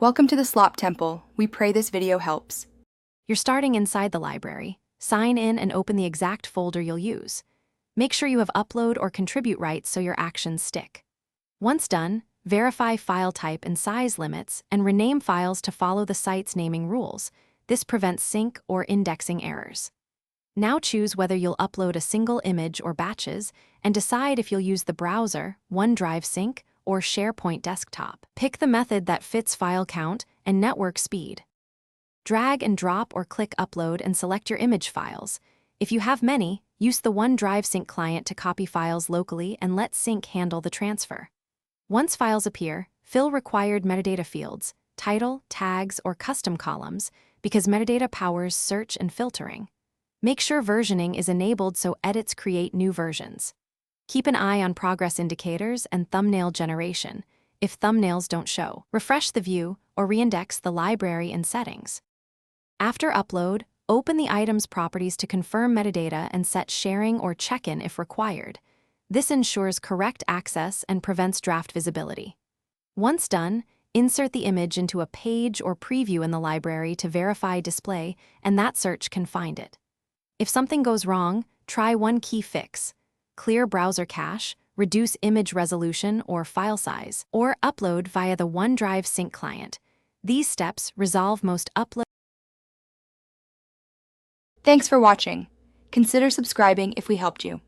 Welcome to the Slop Temple. We pray this video helps. You're starting inside the library. Sign in and open the exact folder you'll use. Make sure you have upload or contribute rights so your actions stick. Once done, verify file type and size limits and rename files to follow the site's naming rules. This prevents sync or indexing errors. Now choose whether you'll upload a single image or batches and decide if you'll use the browser, OneDrive Sync, or Sharepoint desktop. Pick the method that fits file count and network speed. Drag and drop or click upload and select your image files. If you have many, use the OneDrive Sync client to copy files locally and let Sync handle the transfer. Once files appear, fill required metadata fields, title, tags, or custom columns, because metadata powers search and filtering. Make sure versioning is enabled so edits create new versions. Keep an eye on progress indicators and thumbnail generation. If thumbnails don't show, refresh the view or reindex the library in settings. After upload, open the item's properties to confirm metadata and set sharing or check-in if required. This ensures correct access and prevents draft visibility. Once done, insert the image into a page or preview in the library to verify display, and that search can find it. If something goes wrong, try one key fix. Clear browser cache, reduce image resolution or file size, or upload via the OneDrive Sync client. These steps resolve most upload. Thanks for watching. Consider subscribing if we helped you.